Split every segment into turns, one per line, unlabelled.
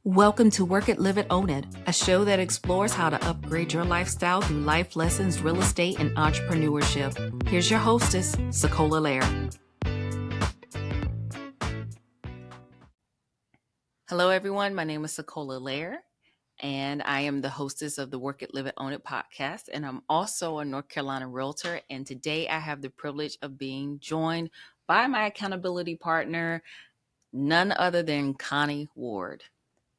Welcome to Work It, Live It, Own It, a show that explores how to upgrade your lifestyle through life lessons, real estate, and entrepreneurship. Here's your hostess, SaCola Lehr. Hello, everyone. My name is SaCola Lehr, and I am the hostess of the Work It, Live It, Own It podcast, and I'm also a North Carolina realtor. And today I have the privilege of being joined by my accountability partner, none other than Connie Ward.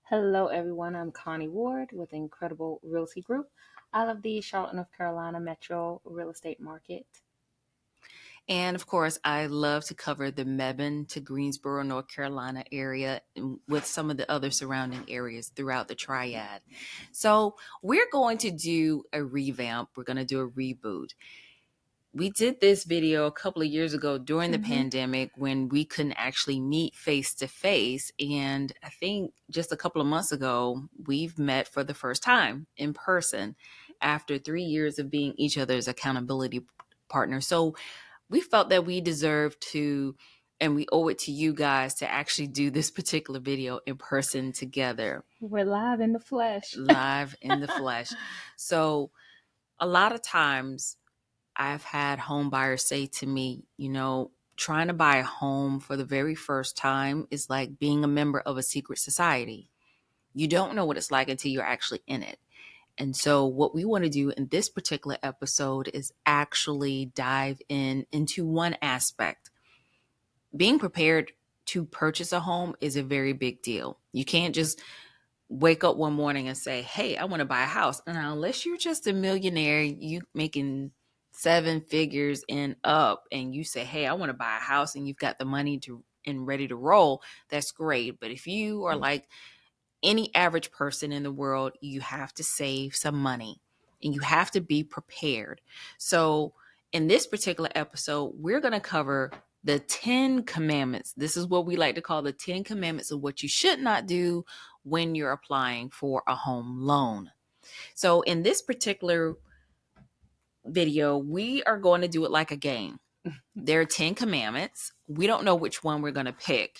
Hello, everyone. I'm Connie Ward with Incredible Realty Group. I love the Charlotte, North Carolina metro real estate market.
And of course, I love to cover the Mebane to Greensboro, North Carolina area with some of the other surrounding areas throughout the triad. So we're going to do a revamp. We're going to do a reboot. We did this video a couple of years ago during the pandemic when we couldn't actually meet face to face. And I think just a couple of months ago, we've met for the first time in person after 3 years of being each other's accountability partners. So we felt that we deserved to, and we owe it to you guys to actually do this particular video in person together.
We're live in the flesh.
Live in the flesh. So a lot of times I've had home buyers say to me, trying to buy a home for the very first time is like being a member of a secret society. You don't know what it's like until you're actually in it. And so what we want to do in this particular episode is actually dive into one aspect. Being prepared to purchase a home is a very big deal. You can't just wake up one morning and say, hey, I want to buy a house. And unless you're just a millionaire, you making 7 figures and up, and you say, hey, I want to buy a house, and you've got the money and ready to roll, that's great. But if you are like any average person in the world, you have to save some money and you have to be prepared. So in this particular episode, we're going to cover the 10 commandments. This is what we like to call the 10 commandments of what you should not do when you're applying for a home loan. So in this particular video, we are going to do it like a game. There are 10 commandments. We don't know which one we're going to pick.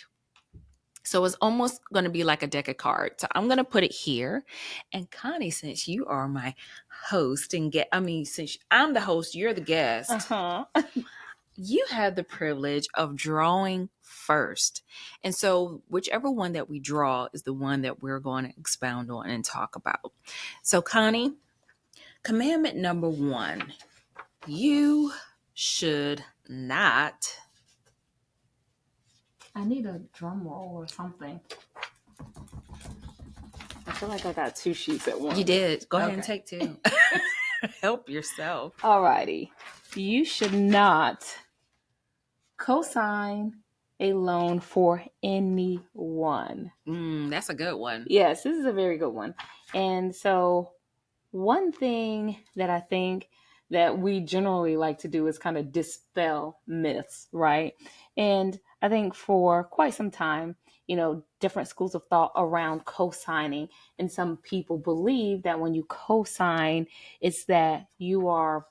So it's almost going to be like a deck of cards. So I'm going to put it here. And Connie, since you are my host since I'm the host, you're the guest. You have the privilege of drawing first. And so whichever one that we draw is the one that we're going to expound on and talk about. So Connie, commandment number 1, you should not.
I need a drum roll or something. I feel like I got 2 sheets at once.
You did. Go ahead and take 2. Help yourself.
Alrighty. You should not co-sign a loan for anyone.
That's a good one.
Yes, this is a very good one. And so one thing that I think that we generally like to do is kind of dispel myths, right? And I think for quite some time, different schools of thought around co-signing. And some people believe that when you co-sign, it's that you are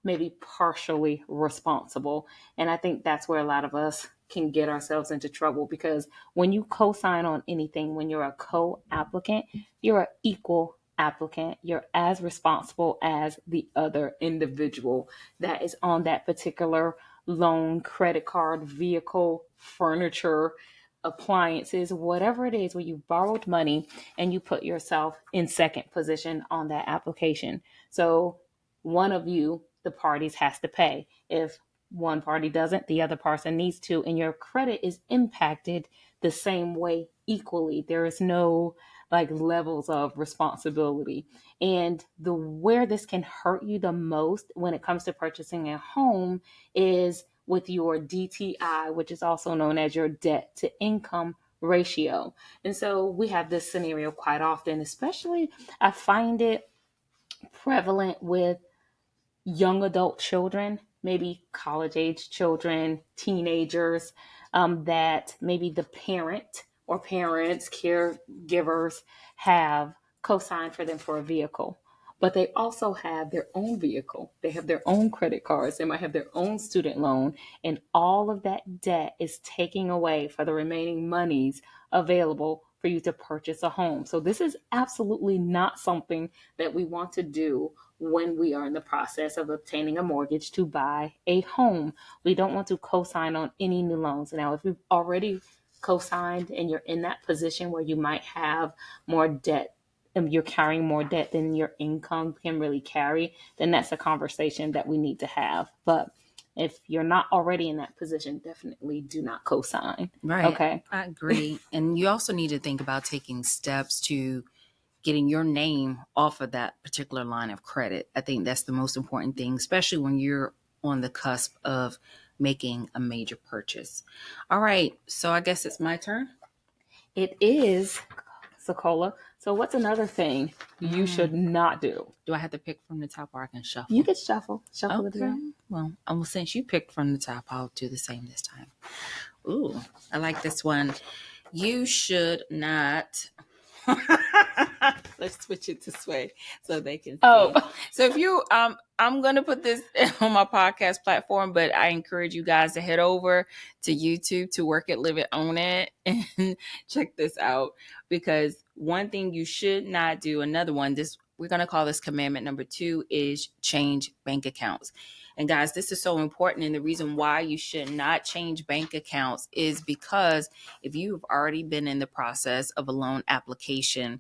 maybe partially responsible. And I think that's where a lot of us can get ourselves into trouble, because when you co-sign on anything, when you're a co-applicant, you're an equal applicant. You're as responsible as the other individual that is on that particular loan, credit card, vehicle, furniture, appliances, whatever it is, where you borrowed money and you put yourself in second position on that application. So one of you, the parties, has to pay. If one party doesn't, the other person needs to, and your credit is impacted the same way equally. There is no levels of responsibility. And where this can hurt you the most when it comes to purchasing a home is with your DTI, which is also known as your debt to income ratio. And so we have this scenario quite often, especially I find it prevalent with young adult children, maybe college age children, teenagers, that maybe the parent or parents, caregivers have co-signed for them for a vehicle. But they also have their own vehicle. They have their own credit cards. They might have their own student loan. And all of that debt is taking away for the remaining monies available for you to purchase a home. So this is absolutely not something that we want to do when we are in the process of obtaining a mortgage to buy a home. We don't want to co-sign on any new loans. Now, if you've already co-signed and you're in that position where you might have more debt and you're carrying more debt than your income can really carry, then that's a conversation that we need to have. But if you're not already in that position, definitely do not co-sign.
Right.
Okay.
I agree. And you also need to think about taking steps to getting your name off of that particular line of credit. I think that's the most important thing, especially when you're on the cusp of making a major purchase. All right. So I guess it's my turn.
It is SaCola. So what's another thing you should not do?
Do I have to pick from the top or I can
You
shuffle?
can shuffle it
Okay.
around.
Well, since you picked from the top, I'll do the same this time. Ooh, I like this one. You should not. Let's switch it this way so they can see.
Oh,
So if you I'm gonna put this on my podcast platform, but I encourage you guys to head over to YouTube to Work It, Live It, Own It, and check this out. Because one thing you should not do, another one, this we're gonna call this commandment number 2, is change bank accounts. And guys, this is so important. And the reason why you should not change bank accounts is because if you've already been in the process of a loan application,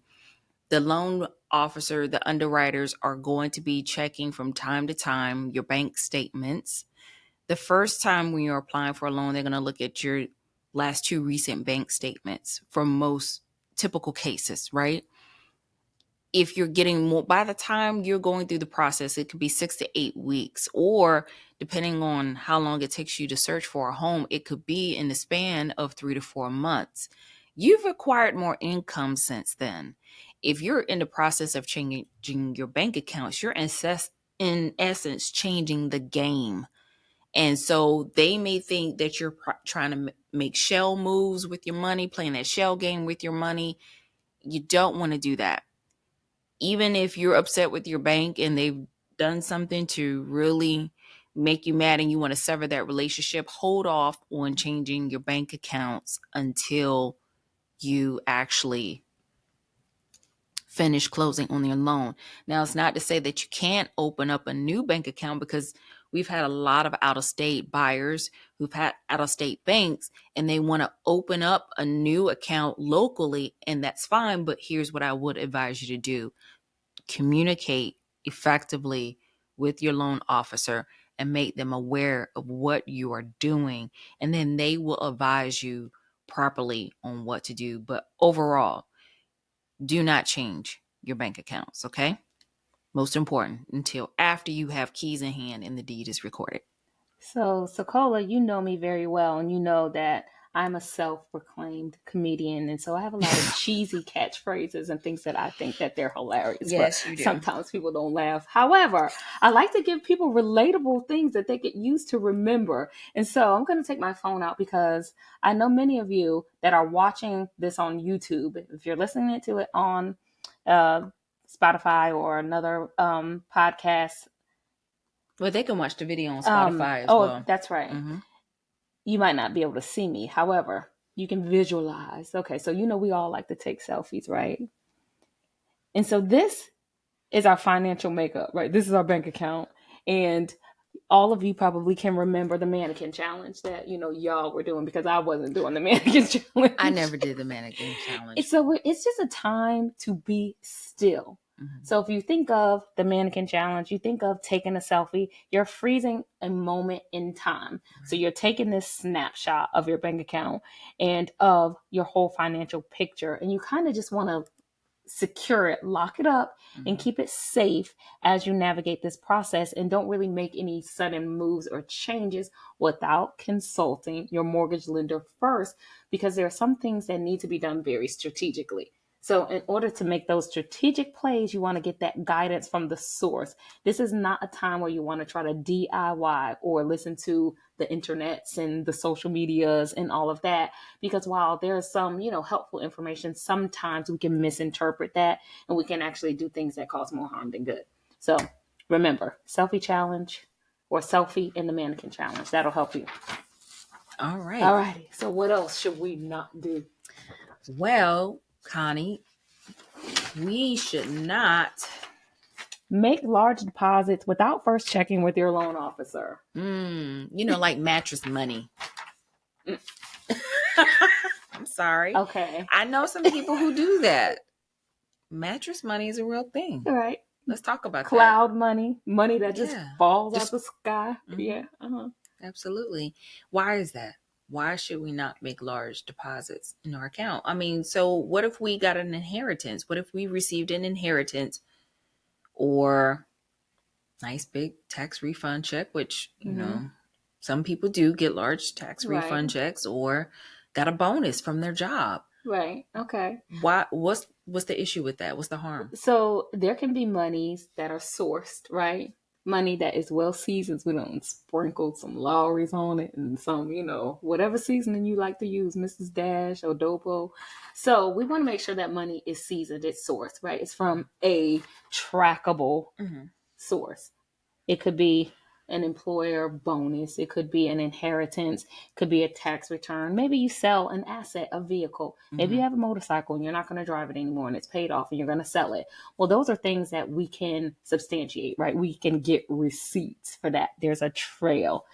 the loan officer, the underwriters are going to be checking from time to time your bank statements. The first time when you're applying for a loan, they're going to look at your last 2 recent bank statements for most typical cases, right? If you're getting more, by the time you're going through the process, it could be 6 to 8 weeks, or depending on how long it takes you to search for a home, it could be in the span of 3 to 4 months. You've acquired more income since then. If you're in the process of changing your bank accounts, you're in essence changing the game. And so they may think that you're trying to make shell moves with your money, playing that shell game with your money. You don't want to do that. Even if you're upset with your bank and they've done something to really make you mad and you want to sever that relationship, hold off on changing your bank accounts until you actually finish closing on your loan. Now, it's not to say that you can't open up a new bank account, because we've had a lot of out-of-state buyers who've had out-of-state banks and they want to open up a new account locally, and that's fine. But here's what I would advise you to do. Communicate effectively with your loan officer and make them aware of what you are doing, and then they will advise you properly on what to do. But overall, do not change your bank accounts, okay? Most important, until after you have keys in hand and the deed is recorded.
so SaCola, you know me very well, and you know that I'm a self-proclaimed comedian, and so I have a lot of cheesy catchphrases and things that I think that they're hilarious.
Yes,
But
you do.
sometimes people don't laugh. However, I like to give people relatable things that they get used to remember. And so I'm going to take my phone out because I know many of you that are watching this on YouTube. If you're listening to it on uh, Spotify or another podcast.
Well, they can watch the video on Spotify as
Oh,
well.
that's right.
Mm-hmm.
You might not be able to see me. However, you can visualize. Okay, so you know we all like to take selfies, right? And so this is our financial makeup, right? This is our bank account. And all of you probably can remember the mannequin challenge that, y'all were doing, because I wasn't doing the mannequin challenge.
I never did the mannequin challenge.
So it's just a time to be still.
Mm-hmm.
So if you think of the mannequin challenge, you think of taking a selfie, you're freezing a moment in time. Right. So you're taking this snapshot of your bank account and of your whole financial picture, and you kind of just want to secure it, lock it up, and keep it safe as you navigate this process, and don't really make any sudden moves or changes without consulting your mortgage lender first, because there are some things that need to be done very strategically. So in order to make those strategic plays, you want to get that guidance from the source. This is not a time where you want to try to DIY or listen to the internets and the social medias and all of that, because while there is some, helpful information, sometimes we can misinterpret that and we can actually do things that cause more harm than good. So remember, selfie challenge or selfie in the mannequin challenge. That'll help you.
All right.
All righty. So what else should we not do?
Well, Connie, we should not.
Make large deposits without first checking with your loan officer.
Like mattress money. I'm sorry.
Okay.
I know some people who do that. Mattress money is a real thing.
All right.
Let's talk about that.
Cloud money that just
Yeah.
falls out
Just
the sky.
mhm,
Yeah. Uh-huh.
absolutely. Why is that? Why should we not make large deposits in our account? I mean, so what if we got an inheritance? What if we received an inheritance or nice big tax refund check, which,
Mm-hmm.
some people do get large tax
Right.
refund checks or got a bonus from their job.
Right. Okay.
Why what's the issue with that? What's the harm?
So there can be monies that are sourced, right? Money that is well seasoned. We don't sprinkle some Lowry's on it and some, whatever seasoning you like to use, Mrs. Dash or Dopo. So we want to make sure that money is seasoned, it's sourced, right? It's from a trackable
Mm-hmm.
source. It could be an employer bonus. It could be an inheritance. It could be a tax return. Maybe you sell an asset, a vehicle. Maybe
Mm-hmm.
you have a motorcycle and you're not going to drive it anymore and it's paid off and you're going to sell it. Well, those are things that we can substantiate, right? We can get receipts for that. There's a trail.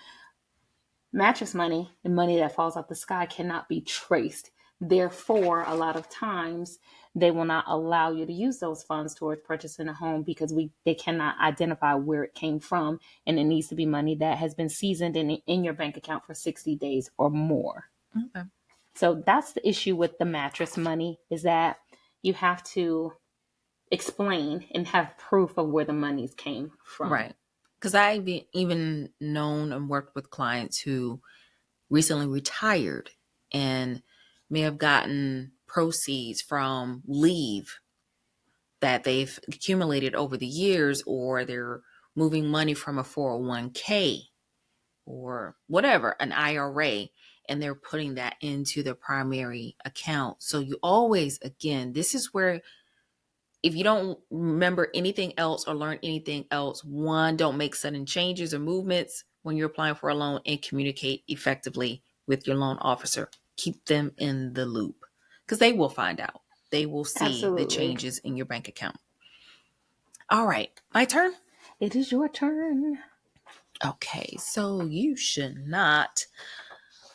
Mattress money and money that falls out the sky cannot be traced. Therefore, a lot of times they will not allow you to use those funds towards purchasing a home because they cannot identify where it came from, and it needs to be money that has been seasoned in your bank account for 60 days or more.
Okay.
So that's the issue with the mattress money, is that you have to explain and have proof of where the monies came from.
Right. Because I've even known and worked with clients who recently retired and may have gotten proceeds from leave that they've accumulated over the years, or they're moving money from a 401k or whatever, an IRA, and they're putting that into the primary account. So you always, again, this is where if you don't remember anything else or learn anything else, one, don't make sudden changes or movements when you're applying for a loan, and communicate effectively with your loan officer. Keep them in the loop because they will find out. They will see the
Absolutely.
changes in your bank account. All right, my turn.
It is your turn.
Okay, so you should not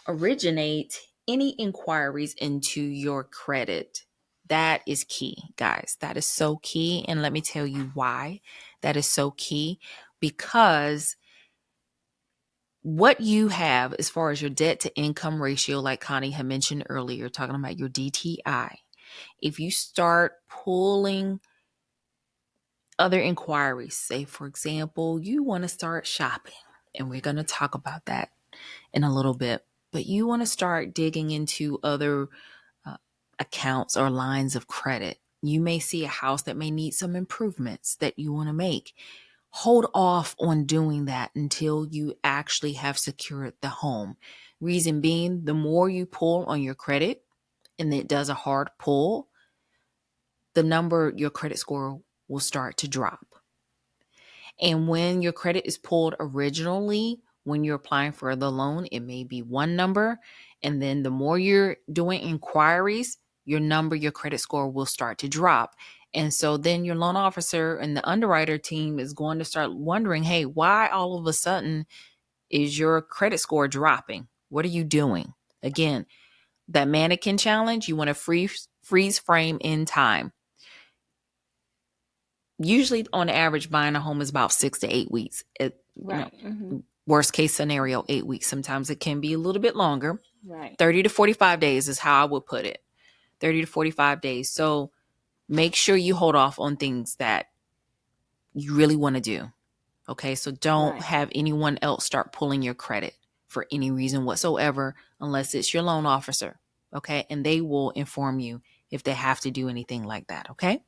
originate any inquiries into your credit. That is key, guys. That is so key. And let me tell you why that is so key. Because what you have as far as your debt to income ratio, like Connie had mentioned earlier, talking about your DTI, if you start pulling other inquiries, say, for example, you want to start shopping, and we're going to talk about that in a little bit, but you want to start digging into other uh, accounts or lines of credit. You may see a house that may need some improvements that you want to make. Hold off on doing that until you actually have secured the home. Reason being, the more you pull on your credit, and it does a hard pull, the number your credit score will start to drop. And when your credit is pulled originally, when you're applying for the loan, it may be one number. And then the more you're doing inquiries, your credit score will start to drop. And so then your loan officer and the underwriter team is going to start wondering, hey, why all of a sudden is your credit score dropping? What are you doing? Again, that mannequin challenge, you want to freeze frame in time. Usually on average, buying a home is about 6 to 8 weeks.
Right. Mm-hmm.
Worst case scenario, 8 weeks. Sometimes it can be a little bit longer.
Right.
30 to 45 days is how I would put it. 30 to 45 days. So make sure you hold off on things that you really want to do. Okay. So don't
Right.
have anyone else start pulling your credit for any reason whatsoever, unless it's your loan officer. Okay. And they will inform you if they have to do anything like that. Okay.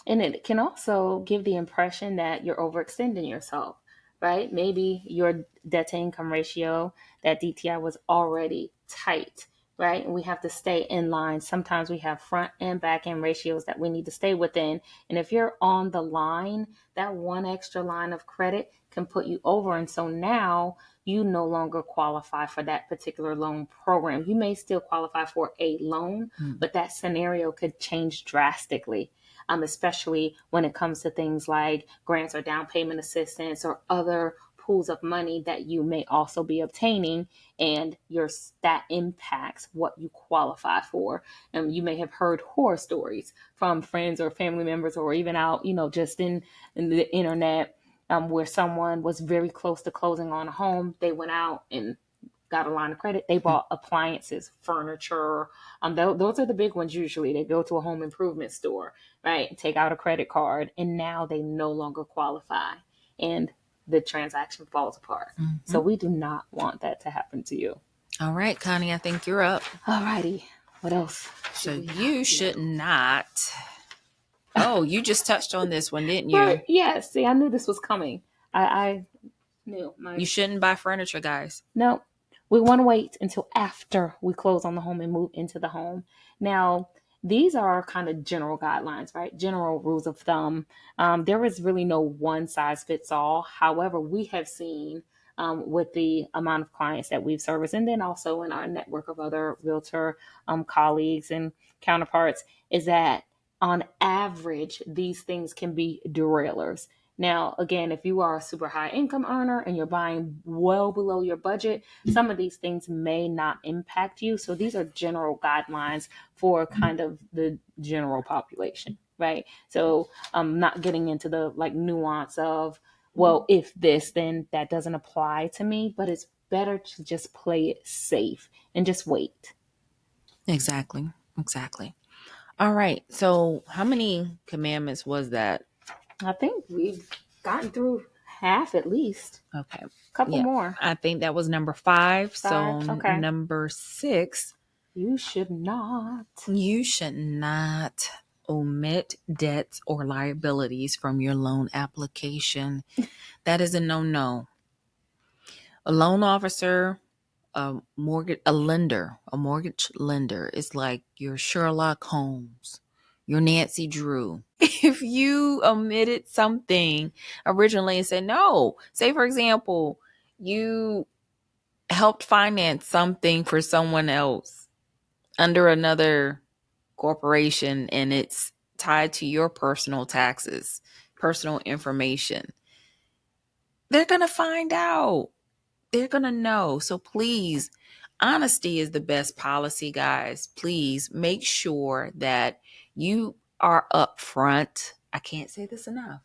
And it can also give the impression that you're overextending yourself, right? Maybe your debt to income ratio, that DTI was already tight, right? And we have to stay in line. Sometimes we have front and back end ratios that we need to stay within. And if you're on the line, that one extra line of credit can put you over. And so now you no longer qualify for that particular loan program. You may still qualify for a loan, but that scenario could change drastically, especially when it comes to things like grants or down payment assistance or other pools of money that you may also be obtaining, and that impacts what you qualify for. You may have heard horror stories from friends or family members, or even out, just in the internet, where someone was very close to closing on a home. They went out and got a line of credit. They bought appliances, furniture. Those are the big ones usually. They go to a home improvement store, right? Take out a credit card, and now they no longer qualify, and the transaction falls apart. So we do not want that to happen to you.
All right, Connie, I think you're up.
All righty. What else?
So you should not. Oh, you just touched on this one, didn't you?
Right. Yes. See, I knew this was coming. I knew.
You shouldn't buy furniture, guys.
No, we want to wait until after we close on the home and move into the home. Now, these are kind of general guidelines, right? General rules of thumb. There is really no one size fits all. However, we have seen with the amount of clients that we've serviced, and then also in our network of other realtor colleagues and counterparts, is that on average, these things can be derailers. Now, again, if you are a super high income earner and you're buying well below your budget, some of these things may not impact you. So these are general guidelines for kind of the general population, right? So I'm not getting into the like nuance of, well, if this, then that doesn't apply to me, but it's better to just play it safe and just wait.
Exactly. All right. So how many commandments was that?
I think we've gotten through half at least.
Okay.
A couple more.
I think that was number 5. So
Okay.
number 6.
You should not
Omit debts or liabilities from your loan application. That is a no-no. A loan officer, a mortgage lender is like your Sherlock Holmes, your Nancy Drew. If you omitted something originally and said no, say for example, you helped finance something for someone else under another corporation and it's tied to your personal taxes, personal information, they're going to find out. They're going to know. So please, honesty is the best policy, guys. Please make sure that you are upfront. I can't say this enough.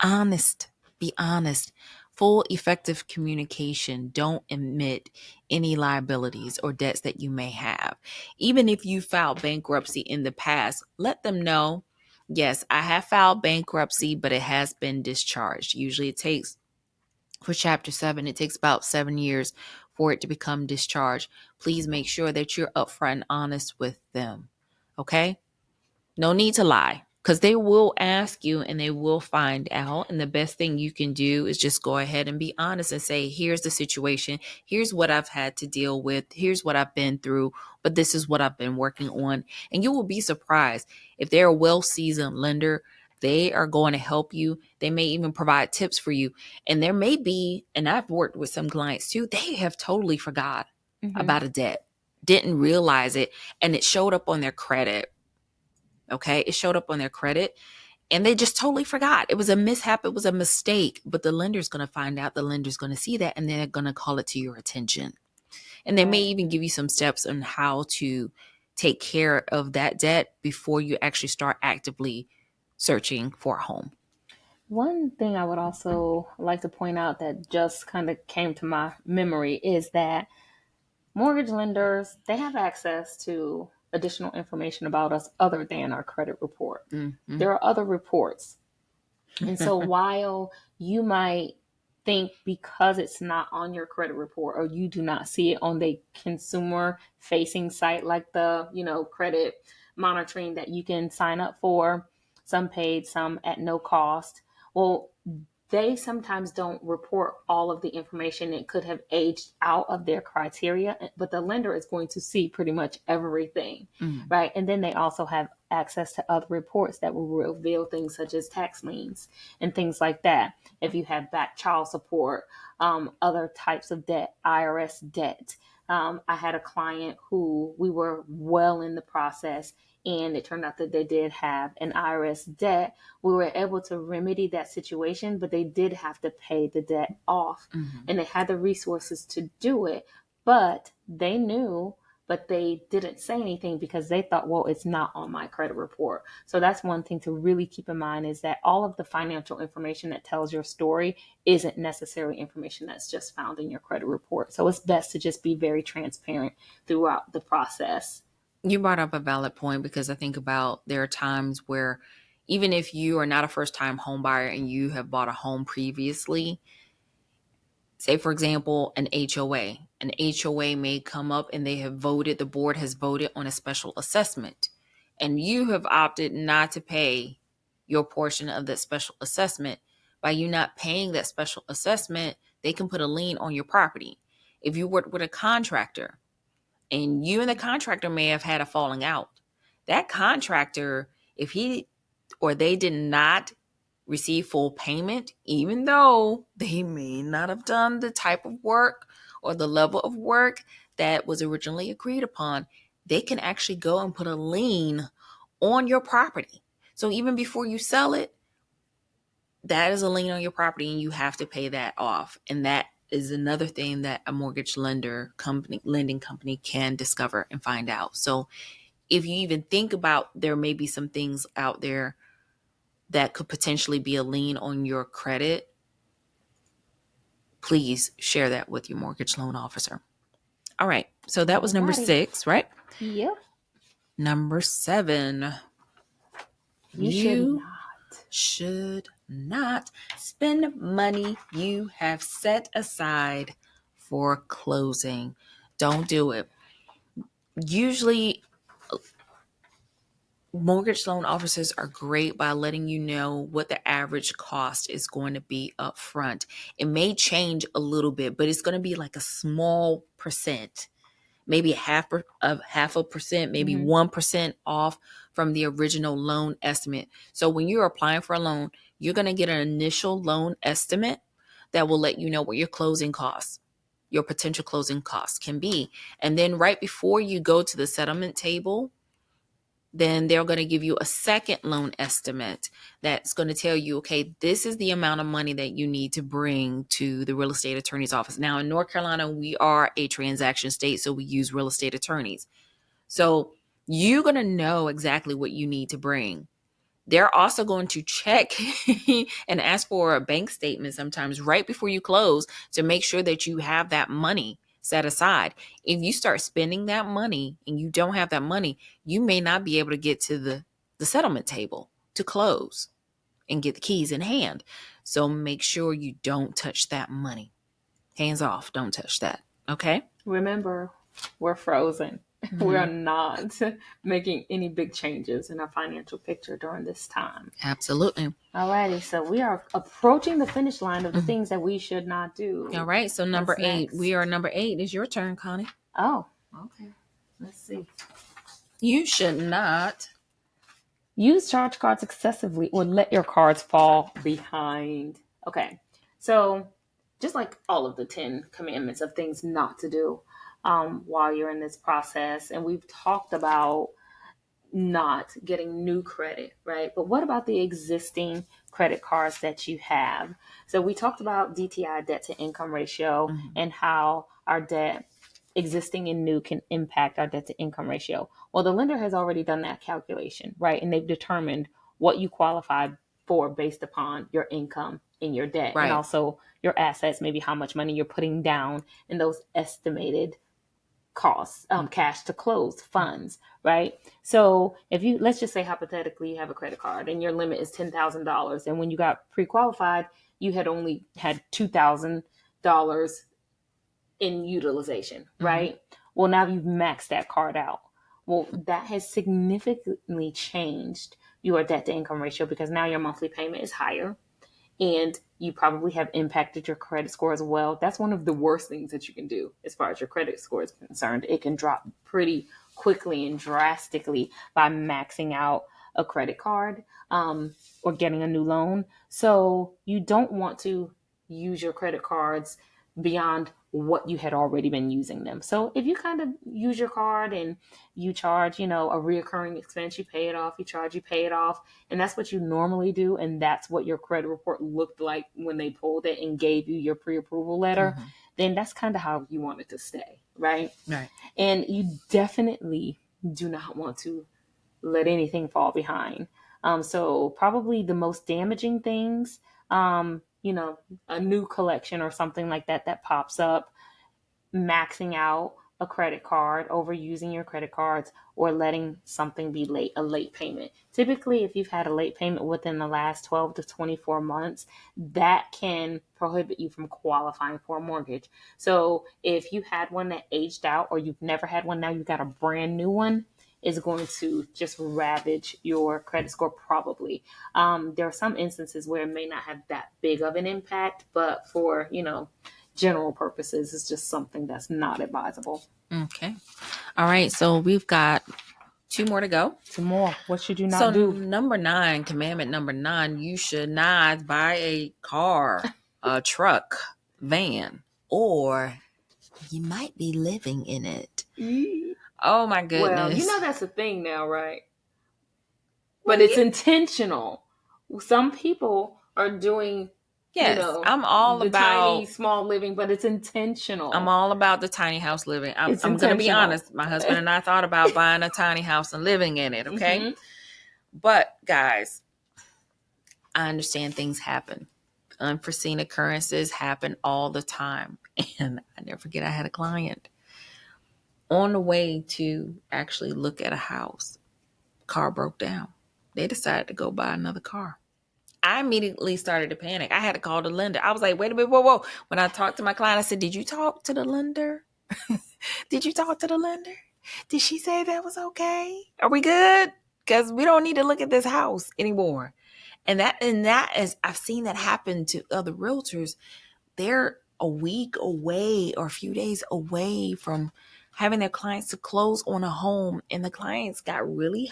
Honest. Be honest. Full effective communication. Don't admit any liabilities or debts that you may have. Even if you filed bankruptcy in the past, let them know, yes, I have filed bankruptcy, but it has been discharged. Usually it takes, for Chapter 7, it takes about 7 years for it to become discharged. Please make sure that you're upfront and honest with them. Okay? No need to lie, because they will ask you and they will find out. And the best thing you can do is just go ahead and be honest and say, here's the situation. Here's what I've had to deal with. Here's what I've been through. But this is what I've been working on. And you will be surprised. If they're a well-seasoned lender, they are going to help you. They may even provide tips for you. And there may be, and I've worked with some clients too, they have totally forgot about a debt, didn't realize it, and it showed up on their credit. Okay, it showed up on their credit and they just totally forgot. It was a mishap. It was a mistake. But the lender's going to find out. The lender's going to see that and they're going to call it to your attention. And they may even give you some steps on how to take care of that debt before you actually start actively searching for a home.
One thing I would also like to point out that just kind of came to my memory is that mortgage lenders, they have access to additional information about us other than our credit report.
Mm-hmm.
There are other reports. And so while you might think because it's not on your credit report or you do not see it on the consumer facing site like the, credit monitoring that you can sign up for, some paid, some at no cost. Well, they sometimes don't report all of the information. It could have aged out of their criteria, but the lender is going to see pretty much everything,
Mm.
right? And then they also have access to other reports that will reveal things such as tax liens and things like that. If you have back child support, other types of debt, IRS debt. I had a client who we were well in the process, and it turned out that they did have an IRS debt. We were able to remedy that situation, but they did have to pay the debt off,
Mm-hmm.
and they had the resources to do it. But they knew, but they didn't say anything because they thought, well, it's not on my credit report. So that's one thing to really keep in mind, is that all of the financial information that tells your story isn't necessarily information that's just found in your credit report. So it's best to just be very transparent throughout the process.
You brought up a valid point, because I think about, there are times where even if you are not a first time home buyer and you have bought a home previously, say for example, an HOA may come up and the board has voted on a special assessment, and you have opted not to pay your portion of that special assessment. By you not paying that special assessment, they can put a lien on your property. If you work with a contractor and you and the contractor may have had a falling out, that contractor, if he or they did not receive full payment, even though they may not have done the type of work or the level of work that was originally agreed upon, they can actually go and put a lien on your property. So even before you sell it, that is a lien on your property and you have to pay that off. And that is another thing that a mortgage lending company can discover and find out. So if you even think about, there may be some things out there that could potentially be a lien on your credit, please share that with your mortgage loan officer. All right. So that was number
Alrighty.
6, right?
Yep.
Number 7,
You should
you
not.
should not spend money you have set aside for closing. Don't do it. Usually, mortgage loan officers are great by letting you know what the average cost is going to be up front. It may change a little bit, but it's going to be like a small percent, maybe half a percent, maybe
Mm-hmm.
1% off from the original loan estimate. So when you're applying for a loan, you're going to get an initial loan estimate that will let you know what your potential closing costs can be. And then right before you go to the settlement table, then they're going to give you a second loan estimate that's going to tell you, okay, this is the amount of money that you need to bring to the real estate attorney's office. Now, in North Carolina, we are a transaction state, so we use real estate attorneys. So you're going to know exactly what you need to bring. They're also going to check and ask for a bank statement sometimes right before you close to make sure that you have that money set aside. If you start spending that money and you don't have that money, you may not be able to get to the settlement table to close and get the keys in hand. So make sure you don't touch that money. Hands off, don't touch that. Okay?
Remember, we're frozen. We are
Mm-hmm.
not making any big changes in our financial picture during this time.
Absolutely.
Alrighty, so we are approaching the finish line of the
Mhm.
things that we should not do.
All right. So number
What's
8,
next?
number 8 is your turn, Connie.
Oh, okay. Let's see.
You should not.
Use charge cards excessively or let your cards fall behind. Okay, so just like all of the 10 commandments of things not to do while you're in this process, and we've talked about not getting new credit, right? But what about the existing credit cards that you have? So we talked about DTI, debt to income ratio,
Mhm.
and how our debt existing and new can impact our debt to income ratio. Well, the lender has already done that calculation, right? And they've determined what you qualify for based upon your income and your debt, and
Right.
also your assets, maybe how much money you're putting down in those estimated costs, cash to close funds, right? So if you, let's just say hypothetically, you have a credit card and your limit is $10,000. And when you got pre-qualified, you had only had $2,000 in utilization,
Mm-hmm.
right? Well, now you've maxed that card out. Well, that has significantly changed your debt to income ratio because now your monthly payment is higher and you probably have impacted your credit score as well. That's one of the worst things that you can do as far as your credit score is concerned. It can drop pretty quickly and drastically by maxing out a credit card, or getting a new loan. So you don't want to use your credit cards beyond what you had already been using them. So if you kind of use your card and you charge, a reoccurring expense, you pay it off, you charge, you pay it off, and that's what you normally do, and that's what your credit report looked like when they pulled it and gave you your pre-approval letter, then that's kind of how you want it to stay, right?
Right.
And you definitely do not want to let anything fall behind. So probably the most damaging things, a new collection or something like that that pops up, maxing out a credit card, overusing your credit cards, or letting something be late, a late payment. Typically, if you've had a late payment within the last 12 to 24 months, that can prohibit you from qualifying for a mortgage. So if you had one that aged out, or you've never had one, now you've got a brand new one, is going to just ravage your credit score probably. There are some instances where it may not have that big of an impact, but for, general purposes, it's just something that's not advisable.
Okay. All right. So we've got 2 more to go.
Some more. What should you
So
not do?
number 9, commandment number 9, you should not buy a car, a truck, van, or you might be living in it. Oh my
Well,
goodness.
that's a thing now, right?
Well,
But it's intentional. Some people are doing,
yes, I'm all
the tiny,
about
small living, but it's intentional.
the tiny house living. I'm,
It's
I'm going to be
intentional.
honest. My husband and I thought about buying a tiny house and living in it. Okay.
Mm-hmm.
But guys, I understand things happen. Unforeseen occurrences happen all the time. And I never forget, I had a client on the way to actually look at a house. Car broke down. They decided to go buy another car. I immediately started to panic. I had to call the lender. I was like, wait a minute, whoa, whoa. When I talked to my client, I said, did you talk to the lender? Did you talk to the lender? Did she say that was okay? Are we good? Because we don't need to look at this house anymore. And that is, I've seen that happen to other realtors. They're a week away or a few days away from having their clients to close on a home, and the clients got really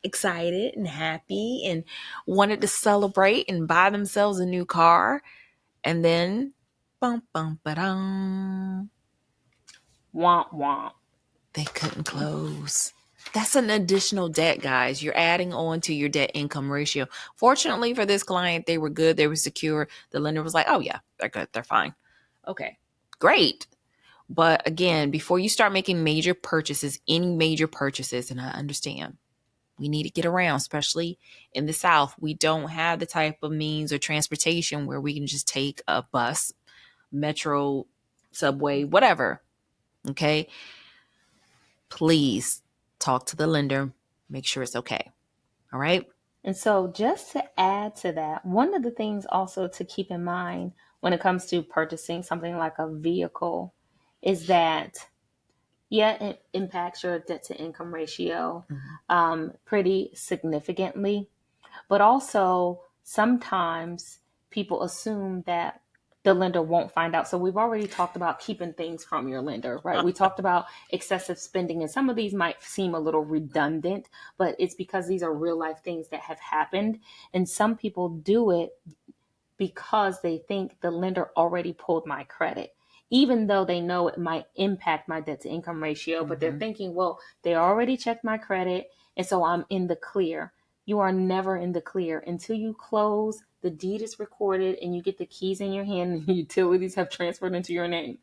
excited and happy and wanted to celebrate and buy themselves a new car, and then bum bum ba-dum,
Womp womp.
they couldn't close. That's an additional debt, guys. You're adding on to your debt income ratio. Fortunately for this client, they were good. They were secure. The lender was like, oh, yeah, they're good. They're fine. Okay, great. But again, before you start making major purchases, any major purchases, and I understand we need to get around, especially in the South, we don't have the type of means or transportation where we can just take a bus, metro, subway, whatever. Okay. Please talk to the lender, make sure it's okay. All right.
And so, just to add to that, one of the things also to keep in mind when it comes to purchasing something like a vehicle is that, yeah, it impacts your debt to income ratio pretty significantly. But also, sometimes people assume that the lender won't find out. So we've already talked about keeping things from your lender, right? We talked about excessive spending, and some of these might seem a little redundant, but it's because these are real life things that have happened. And some people do it because they think the lender already pulled my credit, even though they know it might impact my debt to income ratio. But they're thinking, well, they already checked my credit, and so I'm in the clear. You are never in the clear until you close, the deed is recorded, and you get the keys in your hand and the utilities have transferred into your name.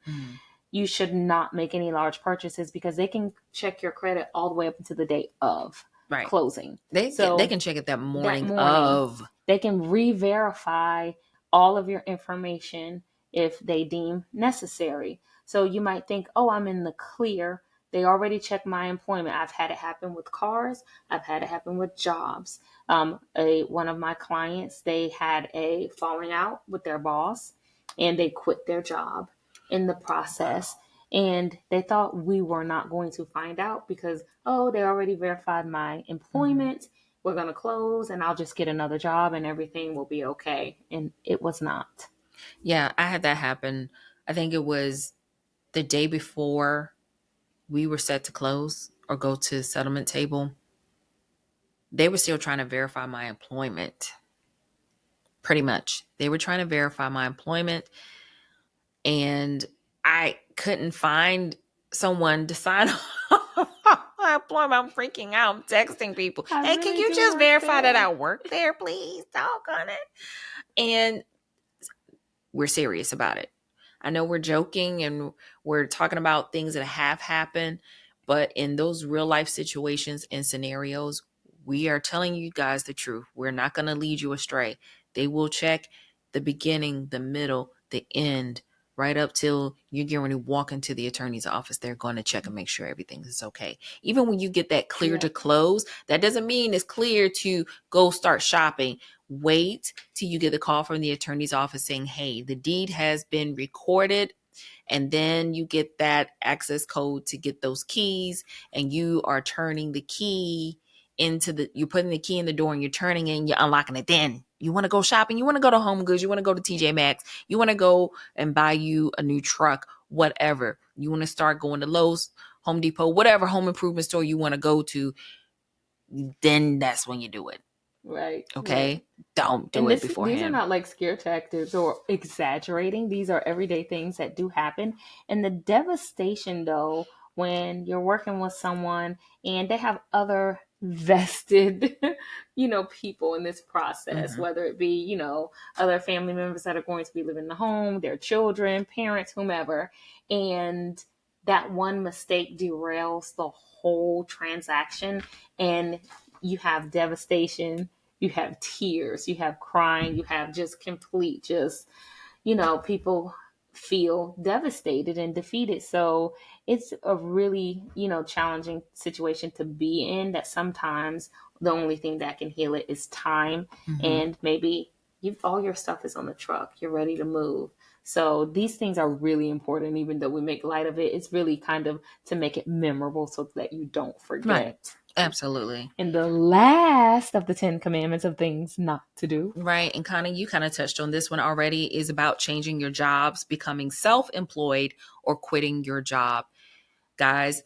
You should not make any large purchases because they can check your credit all the way up until the day of
Right.
closing.
They can check it that morning of.
They can re-verify all of your information if they deem necessary. So you might think, oh, I'm in the clear. They already checked my employment. I've had it happen with cars. I've had it happen with jobs. One of my clients, they had a falling out with their boss and they quit their job in the process. And they thought we were not going to find out because, oh, they already verified my employment. we're going to close and I'll just get another job and everything will be okay. And it was not.
Yeah, I had that happen. I think it was the day before we were set to close or go to the settlement table. They were still trying to verify my employment. Pretty much. They were trying to verify my employment, and I couldn't find someone to sign off my employment. I'm freaking out. I'm texting people.
I
Hey, can
really
you
do
just
work
verify that
there.
I work there, please? Talk on it. And we're serious about it. I know we're joking and we're talking about things that have happened, but in those real life situations and scenarios, we are telling you guys the truth. We're not going to lead you astray. They will check the beginning, the middle, the end, right up till you're getting ready to walk into the attorney's office. They're going to check and make sure everything is okay. Even when you get that clear to close, that doesn't mean it's clear to go start shopping. Wait till you get the call from the attorney's office saying, hey, the deed has been recorded. And then you get that access code to get those keys, and you are turning the key you're putting the key in the door and you're turning it and you're unlocking it. Then you want to go shopping. You want to go to Home Goods. You want to go to TJ Maxx. You want to go and buy you a new truck, whatever. You want to start going to Lowe's, Home Depot, whatever home improvement store you want to go to. Then that's when you do it.
Right.
Okay.
Right.
Don't do
And
it
these are
beforehand.
not like scare tactics or exaggerating. These are everyday things that do happen. And the devastation, though, when you're working with someone and they have other vested, people in this process,
Mm-hmm.
whether it be, other family members that are going to be living in the home, their children, parents, whomever. And that one mistake derails the whole transaction. And you have devastation, you have tears, you have crying, you have just complete, people feel devastated and defeated. So it's a really, challenging situation to be in, that sometimes the only thing that can heal it is time.
Mm-hmm.
And maybe all your stuff is on the truck, you're ready to move. So these things are really important. Even though we make light of it, it's really kind of to make it memorable so that you don't
Right.
forget.
Absolutely.
And the last of the 10 commandments of things not to do.
Right. And Connie, you kind of touched on this one already, is about changing your jobs, becoming self-employed, or quitting your job. Guys,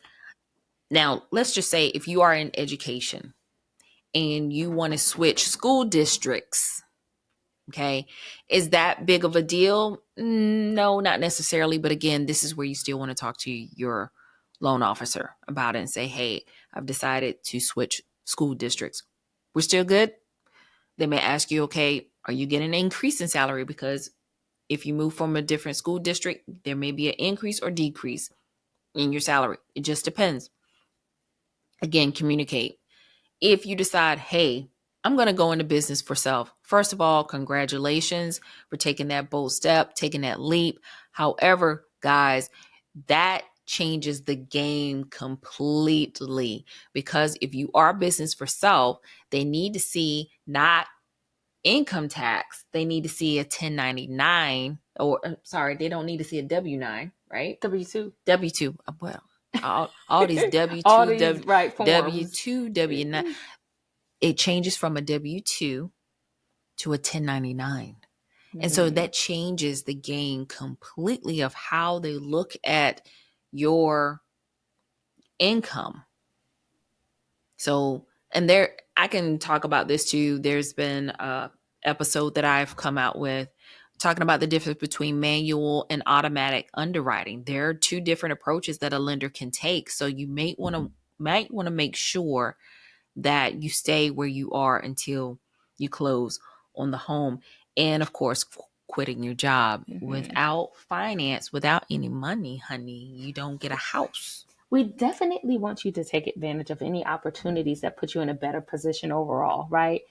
now let's just say if you are in education and you want to switch school districts, okay, is that big of a deal? No, not necessarily. But again, this is where you still want to talk to your loan officer about it and say, hey, I've decided to switch school districts. We're still good. They may ask you, okay, are you getting an increase in salary? Because if you move from a different school district, there may be an increase or decrease in your salary. It just depends. Again, communicate. If you decide, hey, I'm going to go into business for self, first of all, congratulations for taking that bold step, taking that leap. However, guys, that changes the game completely, because if you are business for self, they need to see not income tax, they need to see a 1099, or sorry, they don't need to see a W-9, right?
W2.
W-2. Well, all these
All
W-2,
these right forms.
W-2, W-9. It changes from a W-2 to a 1099. And so
Mm-hmm.
that changes the game completely of how they look at your income. So, and there, I can talk about this too. There's been a episode that I've come out with talking about the difference between manual and automatic underwriting. There are two different approaches that a lender can take. So you might want to make sure that you stay where you are until you close on the home. And of course, quitting your job.
Mm-hmm.
Without finance, without any money, honey, you don't get a house.
We definitely want you to take advantage of any opportunities that put you in a better position overall, right?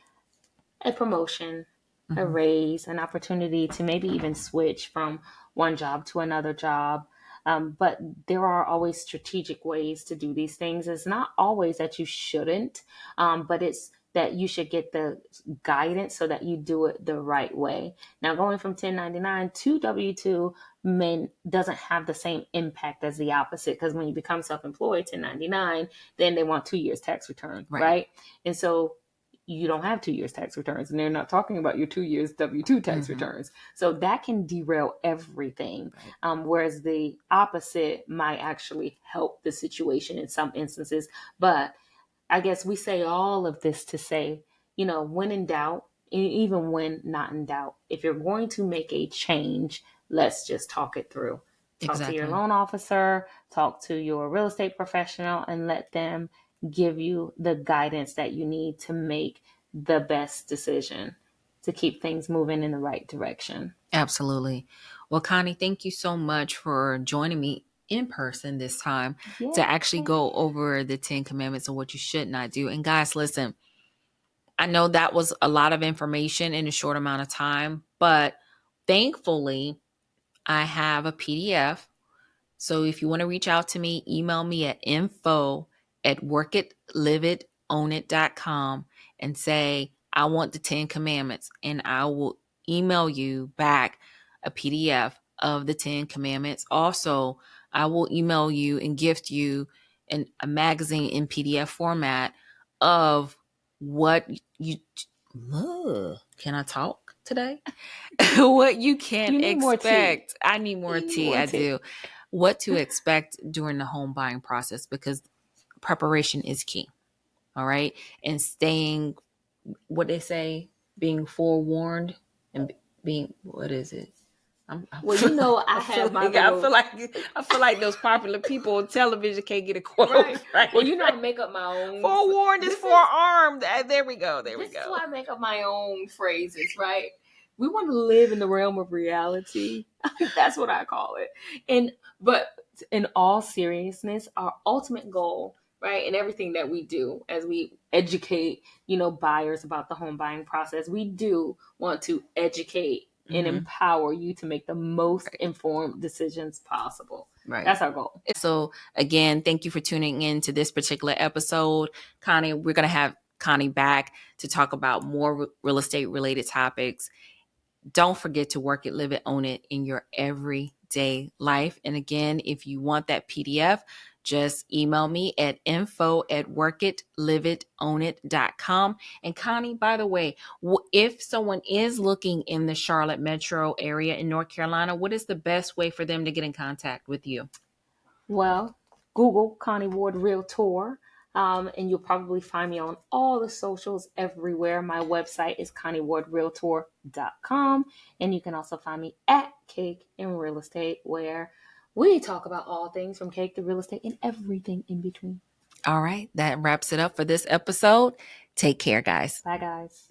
A promotion, a
Mm-hmm.
raise, an opportunity to maybe even switch from one job to another job. But there are always strategic ways to do these things. It's not always that you shouldn't, but it's that you should get the guidance so that you do it the right way. Now, going from 1099 to W2 doesn't have the same impact as the opposite, because when you become self-employed 1099, then they want 2 years tax return,
Right.
right? And so you don't have 2 years tax returns, and they're not talking about your 2 years W-2 tax returns. So that can derail everything. Whereas the opposite might actually help the situation in some instances. But I guess we say all of this to say, when in doubt, even when not in doubt, if you're going to make a change, let's just talk it through. Talk to your loan officer, talk to your real estate professional, and let them give you the guidance that you need to make the best decision to keep things moving in the right direction.
Absolutely. Well, Connie, thank you so much for joining me in person this time to actually go over the 10 commandments and what you should not do. And guys, listen, I know that was a lot of information in a short amount of time, but thankfully I have a PDF. So if you want to reach out to me, email me at info@workitliveitownit.com and say, I want the 10 commandments. And I will email you back a PDF of the 10 commandments. Also, I will email you and gift you a magazine in PDF format of what you... Can I talk today? What you can expect. I need more tea. I do. What to expect during the home buying process, because preparation is key. All right. And staying, what they say, being forewarned and being, what is it?
I
feel like those popular people on television can't get a quote. Right.
Well, I make up my own.
Forewarned is forearmed. There we go. This is
why I make up my own phrases, right? We want to live in the realm of reality. That's what I call it. But in all seriousness, our ultimate goal, right, and everything that we do as we educate, buyers about the home buying process, we do want to educate and empower you to make the most informed decisions possible. Right. That's our goal.
So again, thank you for tuning in to this particular episode. Connie, we're going to have Connie back to talk about more real estate related topics. Don't forget to work it, live it, own it in your everyday life. And again, if you want that PDF, just email me at info@workitliveitownit.com. And Connie, by the way, if someone is looking in the Charlotte metro area in North Carolina, what is the best way for them to get in contact with you?
Well, Google Connie Ward Realtor, and you'll probably find me on all the socials everywhere. My website is conniewardrealtor.com, and you can also find me at Cake and Real Estate, where we talk about all things from cake to real estate and everything in between.
All right, that wraps it up for this episode. Take care, guys.
Bye, guys.